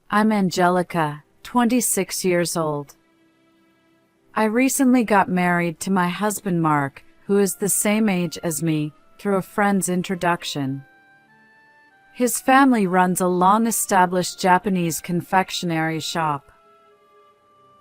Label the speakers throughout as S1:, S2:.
S1: I'm Angelica, 26 years old. I recently got married to my husband Mark, who is the same age as me, through a friend's introduction. His family runs a long-established Japanese confectionery shop.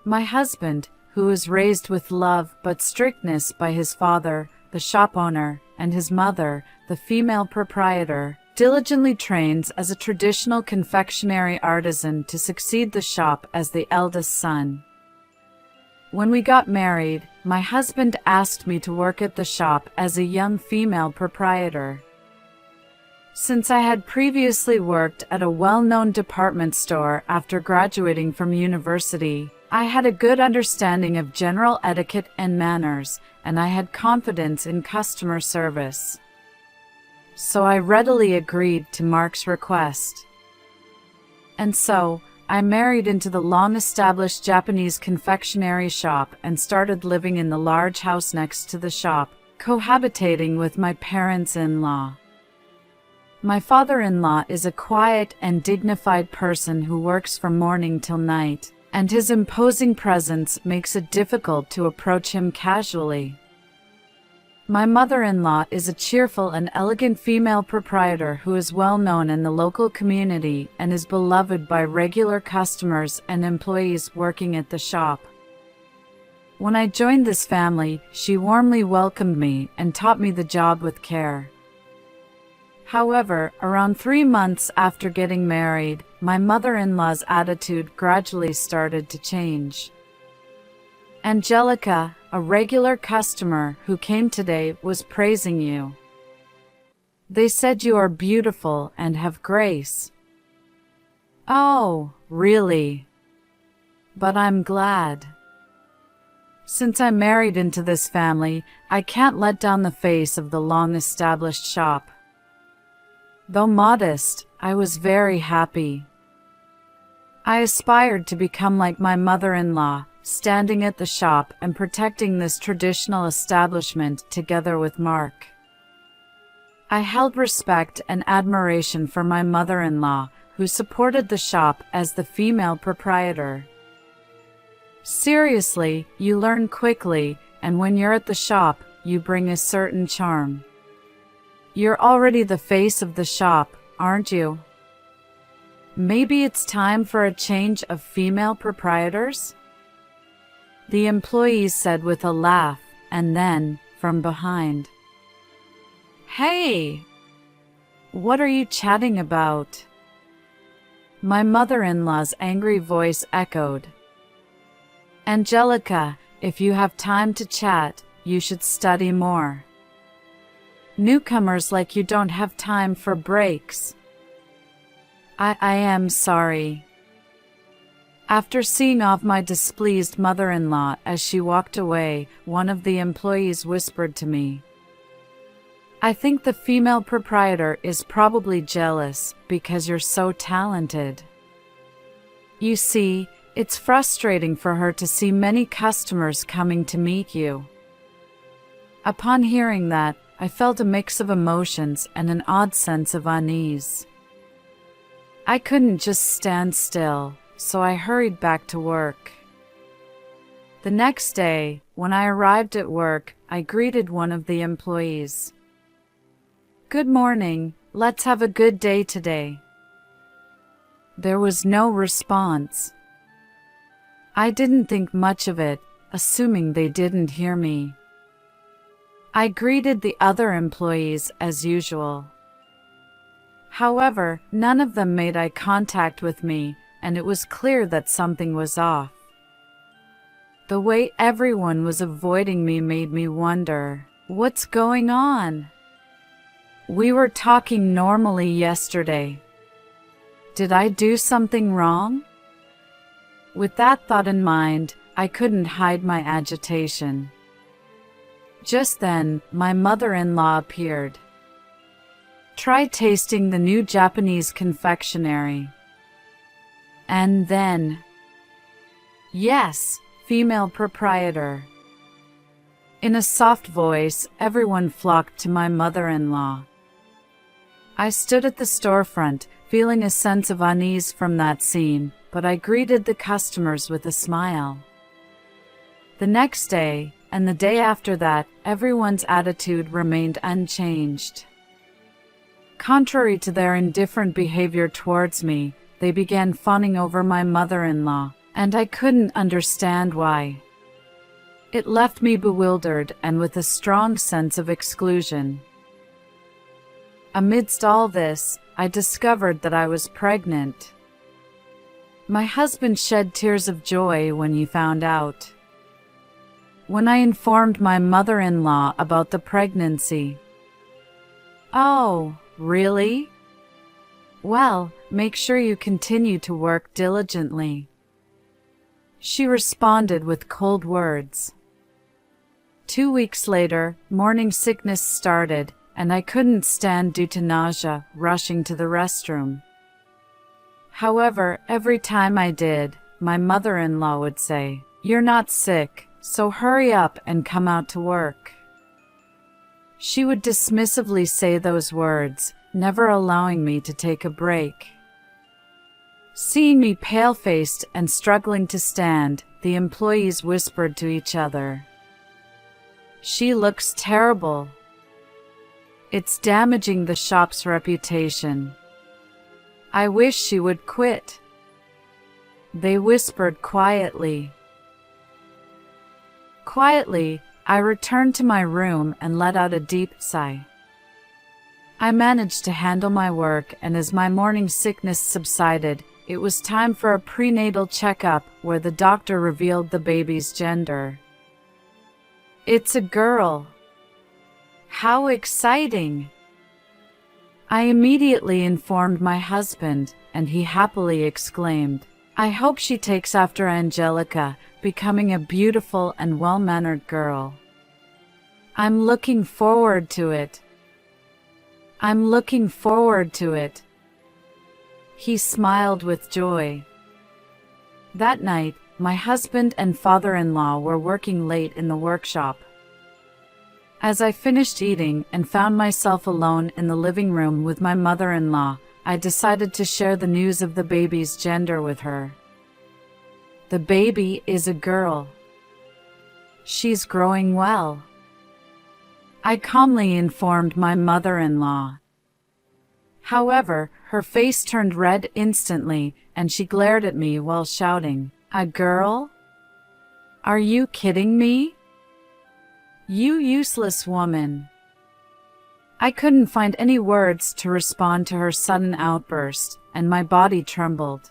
S1: My husband, who was raised with love but strictness by his father, the shop owner, and his mother, the female proprietor, diligently trains as a traditional confectionery artisan to succeed the shop as the eldest son. When we got married, my husband asked me to work at the shop as a young female proprietor. Since I had previously worked at a well-known department store after graduating from university, I had a good understanding of general etiquette and manners, and I had confidence in customer service. So I readily agreed to Mark's request. And so, I married into the long-established Japanese confectionery shop and started living in the large house next to the shop, cohabitating with my parents-in-law. My father-in-law is a quiet and dignified person who works from morning till night, and his imposing presence makes it difficult to approach him casually. My mother-in-law is a cheerful and elegant female proprietor who is well known in the local community and is beloved by regular customers and employees working at the shop. When I joined this family, she warmly welcomed me and taught me the job with care. However, around 3 months after getting married, my mother-in-law's attitude gradually started to change. Angelica, a regular customer who came today, was praising you. They said you are beautiful and have grace. Oh, really? But I'm glad. Since I married into this family, I can't let down the face of the long-established shop. Though modest, I was very happy. I aspired to become like my mother-in-law, standing at the shop and protecting this traditional establishment together with Mark. I held respect and admiration for my mother-in-law, who supported the shop as the female proprietor. Seriously, you learn quickly, and when you're at the shop, you bring a certain charm. You're already the face of the shop, aren't you? Maybe it's time for a change of female proprietors? The employees said with a laugh, and then, from behind, "Hey! What are you chatting about?" My mother-in-law's angry voice echoed. "Angelica, if you have time to chat, you should study more. Newcomers like you don't have time for breaks." I am sorry. After seeing off my displeased mother-in-law as she walked away, one of the employees whispered to me, "I think the female proprietor is probably jealous because you're so talented. You see, it's frustrating for her to see many customers coming to meet you." Upon hearing that, I felt a mix of emotions and an odd sense of unease. I couldn't just stand still, so I hurried back to work. The next day, when I arrived at work, I greeted one of the employees. "Good morning, let's have a good day today." There was no response. I didn't think much of it, assuming they didn't hear me. I greeted the other employees as usual. However, none of them made eye contact with me, and it was clear that something was off. The way everyone was avoiding me made me wonder, what's going on? We were talking normally yesterday. Did I do something wrong? With that thought in mind, I couldn't hide my agitation. Just then, my mother-in-law appeared. "Try tasting the new Japanese confectionery." And then, "Yes, female proprietor." In a soft voice, everyone flocked to my mother-in-law. I stood at the storefront, feeling a sense of unease from that scene, but I greeted the customers with a smile. The next day, and the day after that, everyone's attitude remained unchanged. Contrary to their indifferent behavior towards me, they began fawning over my mother-in-law, and I couldn't understand why. It left me bewildered and with a strong sense of exclusion. Amidst all this, I discovered that I was pregnant. My husband shed tears of joy when he found out. When I informed my mother-in-law about the pregnancy. "Oh, really? Well, make sure you continue to work diligently," she responded with cold words. 2 weeks later, morning sickness started, and I couldn't stand due to nausea, rushing to the restroom. However, every time I did, my mother-in-law would say, "You're not sick, so hurry up and come out to work." She would dismissively say those words, never allowing me to take a break. Seeing me pale-faced and struggling to stand, the employees whispered to each other, "She looks terrible. It's damaging the shop's reputation. I wish she would quit." They whispered quietly. Quietly, I returned to my room and let out a deep sigh. I managed to handle my work, and as my morning sickness subsided, it was time for a prenatal checkup where the doctor revealed the baby's gender. "It's a girl." "How exciting!" I immediately informed my husband, and he happily exclaimed, "I hope she takes after Angelica, becoming a beautiful and well-mannered girl. I'm looking forward to it. I'm looking forward to it." He smiled with joy. That night, my husband and father-in-law were working late in the workshop. As I finished eating and found myself alone in the living room with my mother-in-law, I decided to share the news of the baby's gender with her. "The baby is a girl. She's growing well," I calmly informed my mother-in-law. However, her face turned red instantly, and she glared at me while shouting, "A girl? Are you kidding me? You useless woman." I couldn't find any words to respond to her sudden outburst, and my body trembled.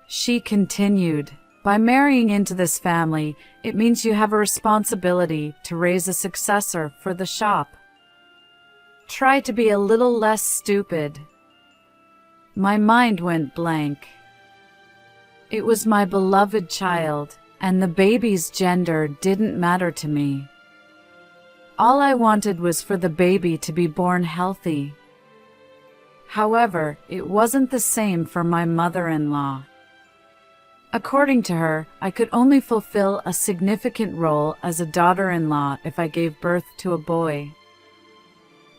S1: She continued, "By marrying into this family, it means you have a responsibility to raise a successor for the shop. Try to be a little less stupid." My mind went blank. It was my beloved child, and the baby's gender didn't matter to me. All I wanted was for the baby to be born healthy. However, it wasn't the same for my mother-in-law. According to her, I could only fulfill a significant role as a daughter-in-law if I gave birth to a boy.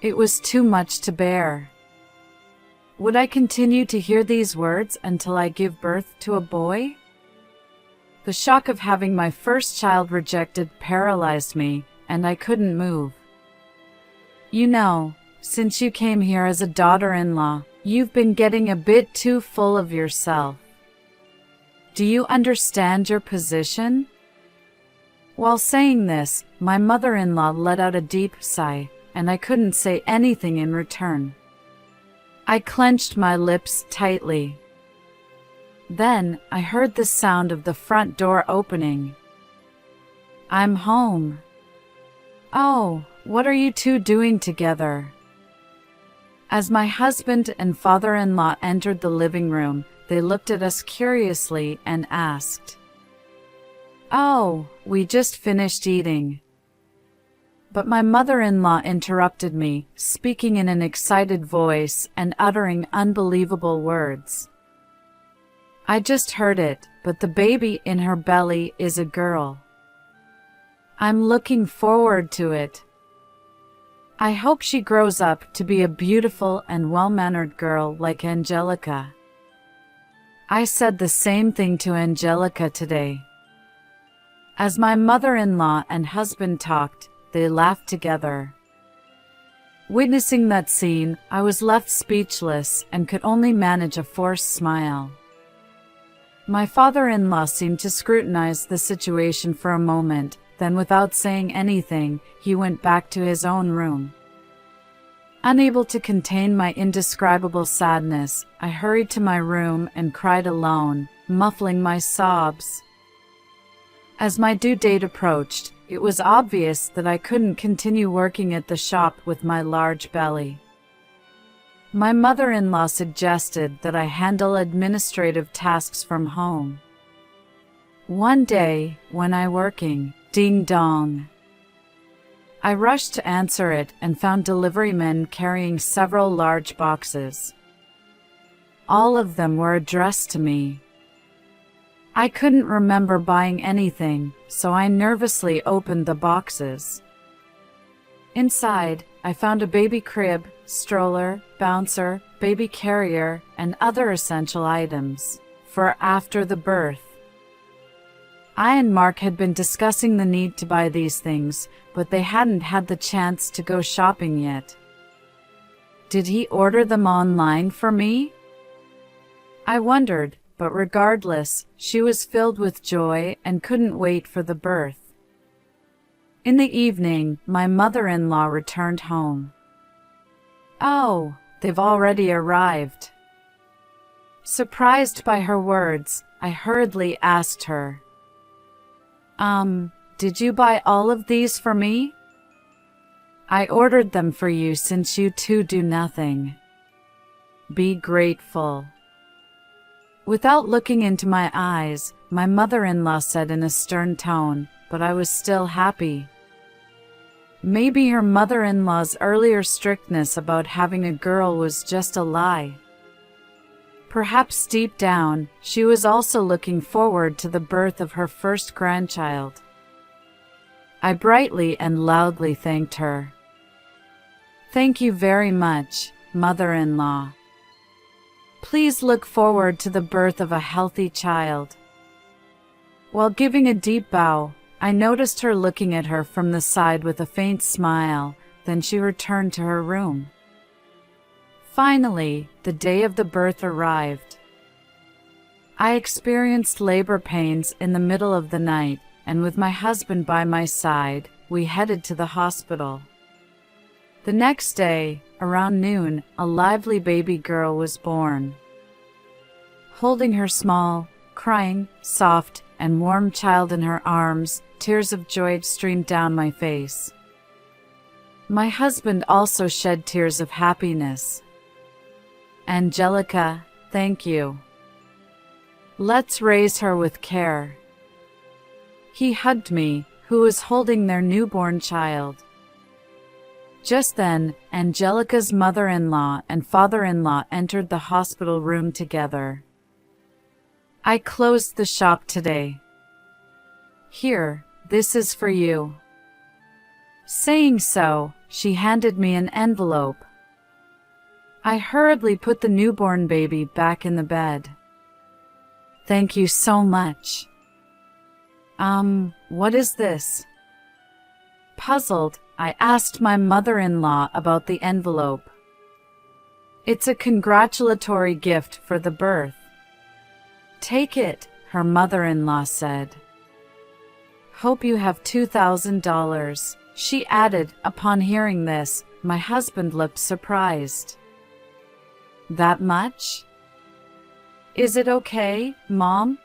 S1: It was too much to bear. Would I continue to hear these words until I give birth to a boy? The shock of having my first child rejected paralyzed me, and I couldn't move. "You know, since you came here as a daughter-in-law, you've been getting a bit too full of yourself. Do you understand your position?" While saying this, my mother-in-law let out a deep sigh, and I couldn't say anything in return. I clenched my lips tightly. Then, I heard the sound of the front door opening. "I'm home." "Oh, what are you two doing together?" As my husband and father-in-law entered the living room, they looked at us curiously and asked, "Oh, we just finished eating." But my mother-in-law interrupted me, speaking in an excited voice and uttering unbelievable words. "I just heard it, but the baby in her belly is a girl. I'm looking forward to it." I hope she grows up to be a beautiful and well-mannered girl like Angelica. I said the same thing to Angelica today. As my mother-in-law and husband talked, they laughed together. Witnessing that scene, I was left speechless and could only manage a forced smile. My father-in-law seemed to scrutinize the situation for a moment, then without saying anything, he went back to his own room. Unable to contain my indescribable sadness, I hurried to my room and cried alone, muffling my sobs. As my due date approached, it was obvious that I couldn't continue working at the shop with my large belly. My mother-in-law suggested that I handle administrative tasks from home. One day, when I working, ding dong. I rushed to answer it and found delivery men carrying several large boxes. All of them were addressed to me. I couldn't remember buying anything, so I nervously opened the boxes. Inside, I found a baby crib, stroller, bouncer, baby carrier, and other essential items for after the birth. I and Mark had been discussing the need to buy these things, but they hadn't had the chance to go shopping yet. Did he order them online for me? I wondered, but regardless, she was filled with joy and couldn't wait for the birth. In the evening, my mother-in-law returned home. "Oh, they've already arrived." Surprised by her words, I hurriedly asked her, Did you buy all of these for me?" "I ordered them for you since you two do nothing. Be grateful." Without looking into my eyes, my mother-in-law said in a stern tone, but I was still happy. Maybe her mother-in-law's earlier strictness about having a girl was just a lie. Perhaps deep down, she was also looking forward to the birth of her first grandchild. I brightly and loudly thanked her. "Thank you very much, mother-in-law. Please look forward to the birth of a healthy child." While giving a deep bow, I noticed her looking at her from the side with a faint smile, then she returned to her room. Finally, the day of the birth arrived. I experienced labor pains in the middle of the night, and with my husband by my side, we headed to the hospital. The next day, around noon, a lively baby girl was born. Holding her small, crying, soft, and warm child in her arms, tears of joy streamed down my face. My husband also shed tears of happiness. "Angelica, thank you. Let's raise her with care." He hugged me, who was holding their newborn child. Just then, Angelica's mother-in-law and father-in-law entered the hospital room together. "I closed the shop today. Here, this is for you." Saying so, she handed me an envelope. I hurriedly put the newborn baby back in the bed. "Thank you so much." What is this?" Puzzled, I asked my mother-in-law about the envelope. "It's a congratulatory gift for the birth." "Take it," her mother-in-law said. "Hope you have $2,000, she added. Upon hearing this, my husband looked surprised. "That much? Is it okay, Mom?"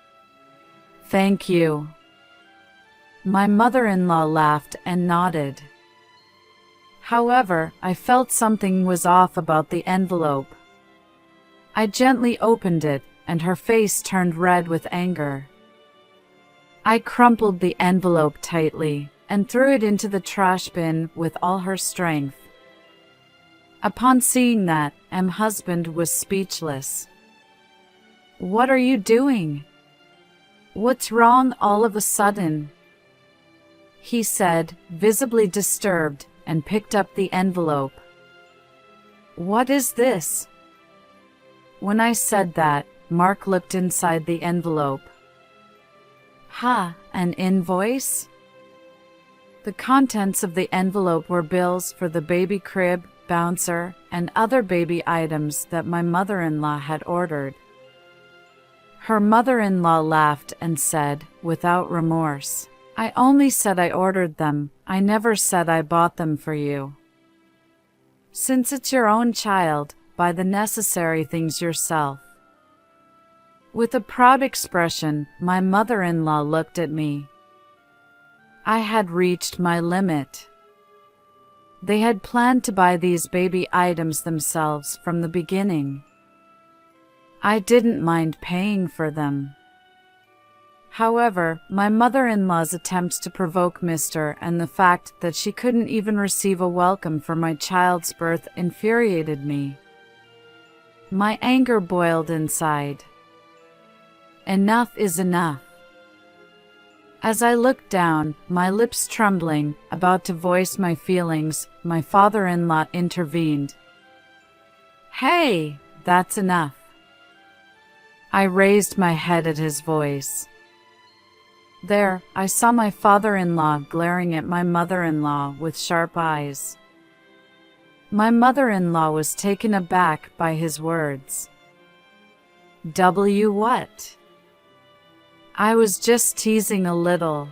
S1: "Thank you." My mother-in-law laughed and nodded. However, I felt something was off about the envelope. I gently opened it, and her face turned red with anger. I crumpled the envelope tightly and threw it into the trash bin with all her strength. Upon seeing that, my husband was speechless. "What are you doing? What's wrong all of a sudden?" he said, visibly disturbed, and picked up the envelope. "What is this?" When I said that, Mark looked inside the envelope. "Ha, an invoice?" The contents of the envelope were bills for the baby crib, bouncer, and other baby items that my mother-in-law had ordered. Her mother-in-law laughed and said, without remorse, "I only said I ordered them. I never said I bought them for you. Since it's your own child, buy the necessary things yourself." With a proud expression, my mother-in-law looked at me. I had reached my limit. They had planned to buy these baby items themselves from the beginning. I didn't mind paying for them. However, my mother-in-law's attempts to provoke Mr. and the fact that she couldn't even receive a welcome for my child's birth infuriated me. My anger boiled inside. Enough is enough. As I looked down, my lips trembling, about to voice my feelings, my father-in-law intervened. "Hey, that's enough." I raised my head at his voice. There, I saw my father-in-law glaring at my mother-in-law with sharp eyes. My mother-in-law was taken aback by his words. "W what?" I was just teasing a little.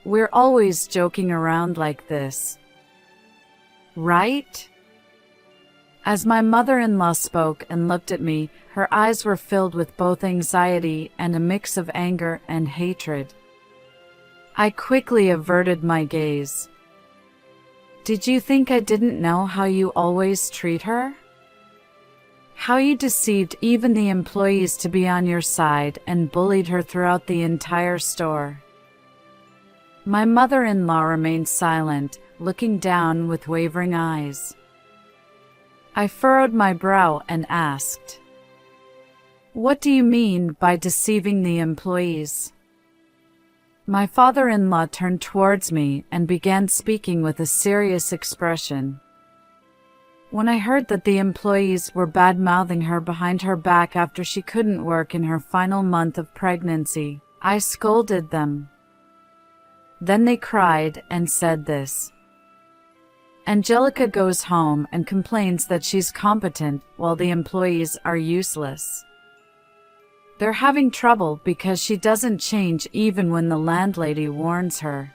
S1: We're always joking around like this, right? As my mother-in-law spoke and looked at me, her eyes were filled with both anxiety and a mix of anger and hatred. I quickly averted my gaze. "Did you think I didn't know how you always treat her? How you deceived even the employees to be on your side and bullied her throughout the entire store?" My mother-in-law remained silent, looking down with wavering eyes. I furrowed my brow and asked, "What do you mean by deceiving the employees?" My father-in-law turned towards me and began speaking with a serious expression. When I heard that the employees were bad-mouthing her behind her back after she couldn't work in her final month of pregnancy, I scolded them. Then they cried and said this: "Angelica goes home and complains that she's competent while the employees are useless. They're having trouble because she doesn't change even when the landlady warns her."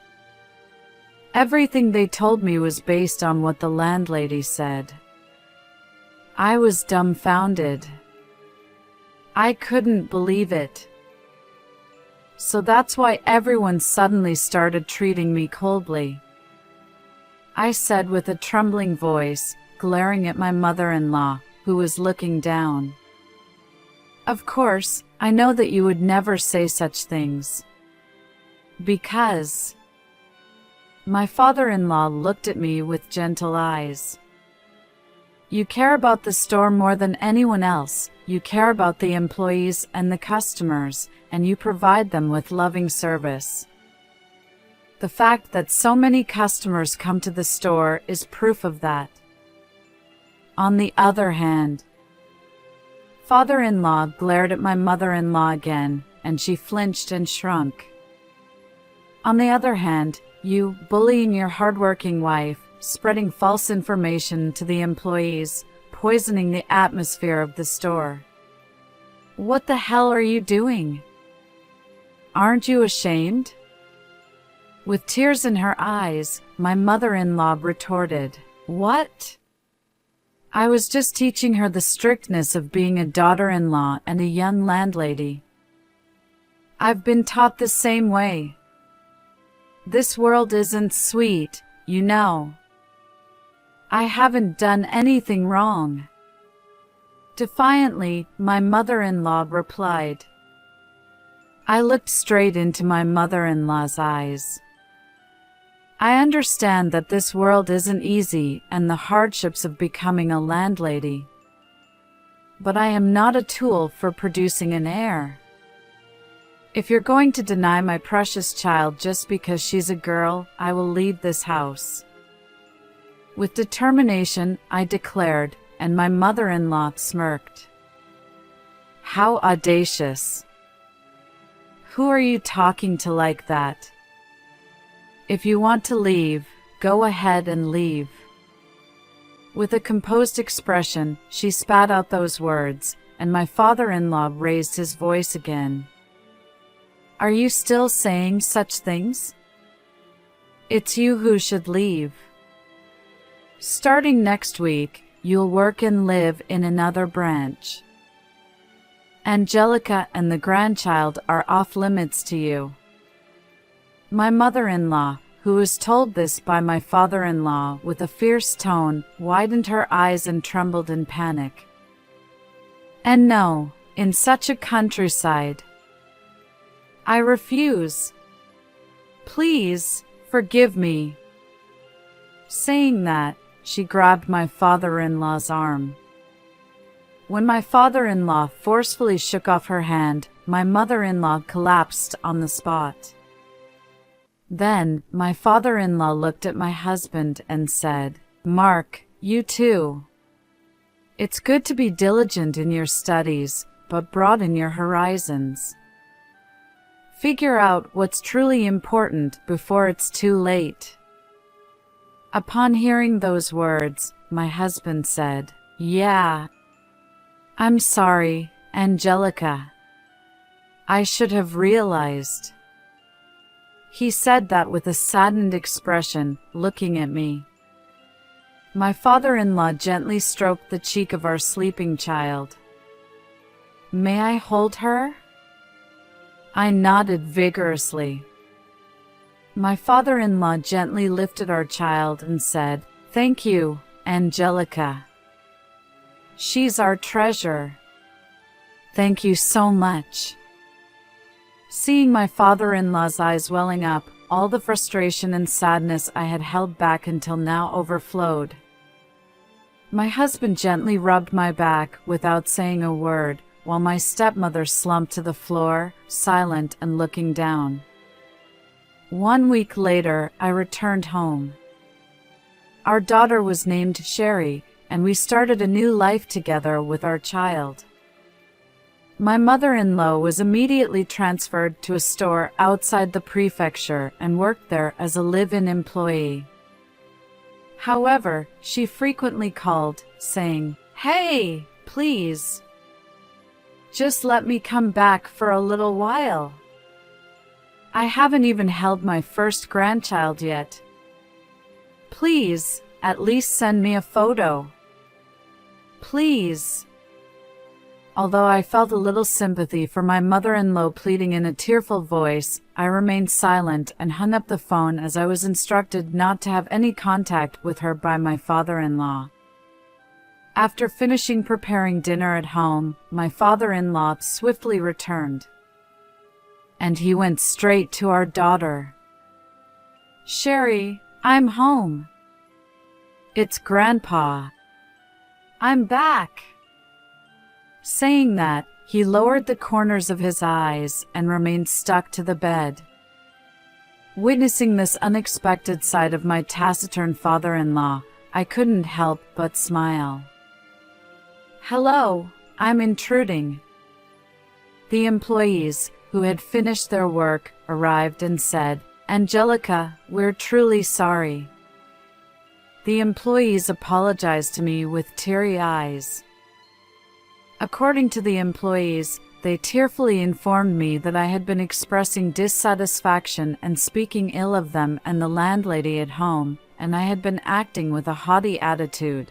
S1: Everything they told me was based on what the landlady said. I was dumbfounded. I couldn't believe it. "So that's why everyone suddenly started treating me coldly," I said with a trembling voice, glaring at my mother-in-law, who was looking down. "Of course, I know that you would never say such things. Because..." My father-in-law looked at me with gentle eyes. "You care about the store more than anyone else. You care about the employees and the customers, and you provide them with loving service. The fact that so many customers come to the store is proof of that. On the other hand..." Father-in-law glared at my mother-in-law again, and she flinched and shrunk. "On the other hand, you bullying your hardworking wife, spreading false information to the employees, poisoning the atmosphere of the store. What the hell are you doing? Aren't you ashamed?" With tears in her eyes, my mother-in-law retorted, "What? I was just teaching her the strictness of being a daughter-in-law and a young landlady. I've been taught the same way. This world isn't sweet, you know. I haven't done anything wrong." Defiantly, my mother-in-law replied. I looked straight into my mother-in-law's eyes. "I understand that this world isn't easy and the hardships of becoming a landlady. But I am not a tool for producing an heir. If you're going to deny my precious child just because she's a girl, I will leave this house." With determination, I declared, and my mother-in-law smirked. How audacious! Who are you talking to like that? If you want to leave, go ahead and leave. With a composed expression, she spat out those words, and my father-in-law raised his voice again. Are you still saying such things? It's you who should leave. Starting next week, you'll work and live in another branch. Angelica and the grandchild are off limits to you. My mother-in-law, who was told this by my father-in-law with a fierce tone, widened her eyes and trembled in panic. And no, in such a countryside. I refuse. Please, forgive me. Saying that, she grabbed my father-in-law's arm. When my father-in-law forcefully shook off her hand, my mother-in-law collapsed on the spot. Then, my father-in-law looked at my husband and said, Mark, you too. It's good to be diligent in your studies, but broaden your horizons. Figure out what's truly important before it's too late. Upon hearing those words, my husband said, Yeah. I'm sorry, Angelica. I should have realized. He said that with a saddened expression, looking at me. My father-in-law gently stroked the cheek of our sleeping child. May I hold her? I nodded vigorously. My father-in-law gently lifted our child and said, Thank you, Angelica. She's our treasure. Thank you so much. Seeing my father-in-law's eyes welling up, all the frustration and sadness I had held back until now overflowed. My husband gently rubbed my back without saying a word, while my stepmother slumped to the floor, silent and looking down. 1 week later, I returned home. Our daughter was named Sherry, and we started a new life together with our child. My mother-in-law was immediately transferred to a store outside the prefecture and worked there as a live-in employee. However, she frequently called, saying, Hey, please. Just let me come back for a little while. I haven't even held my first grandchild yet. Please, at least send me a photo. Please. Although I felt a little sympathy for my mother-in-law pleading in a tearful voice, I remained silent and hung up the phone as I was instructed not to have any contact with her by my father-in-law. After finishing preparing dinner at home, my father-in-law swiftly returned. And he went straight to our daughter. Sherry, I'm home. It's Grandpa. I'm back. Saying that, he lowered the corners of his eyes and remained stuck to the bed. Witnessing this unexpected side of my taciturn father-in-law, I couldn't help but smile. Hello, I'm intruding. The employees, who had finished their work, arrived and said, Angelica, we're truly sorry. The employees apologized to me with teary eyes. According to the employees, they tearfully informed me that I had been expressing dissatisfaction and speaking ill of them and the landlady at home, and I had been acting with a haughty attitude.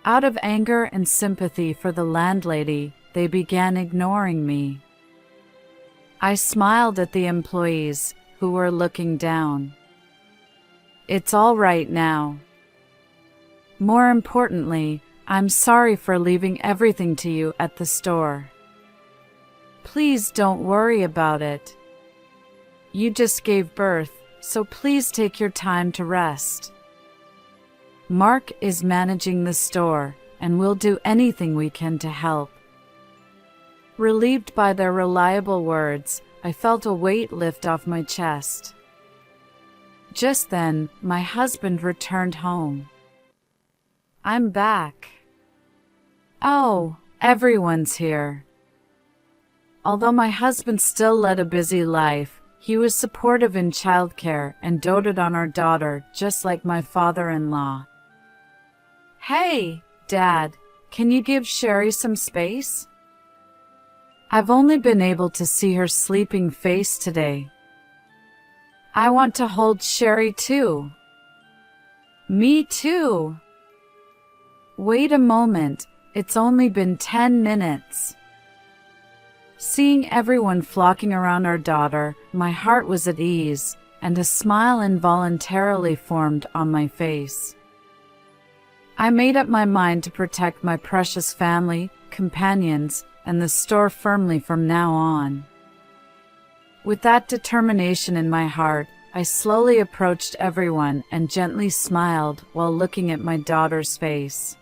S1: Out of anger and sympathy for the landlady, they began ignoring me. I smiled at the employees, who were looking down. It's all right now. More importantly, I'm sorry for leaving everything to you at the store. Please don't worry about it. You just gave birth, so please take your time to rest. Mark is managing the store, and we'll do anything we can to help. Relieved by their reliable words, I felt a weight lift off my chest. Just then, my husband returned home. "I'm back." "Oh, everyone's here." Although my husband still led a busy life, he was supportive in childcare and doted on our daughter just like my father-in-law. "Hey, Dad, can you give Sherry some space? I've only been able to see her sleeping face today. I want to hold Sherry too." "Me too." "Wait a moment, it's only been 10 minutes. Seeing everyone flocking around our daughter, my heart was at ease, and a smile involuntarily formed on my face. I made up my mind to protect my precious family, companions, and the store firmly from now on. With that determination in my heart, I slowly approached everyone and gently smiled while looking at my daughter's face.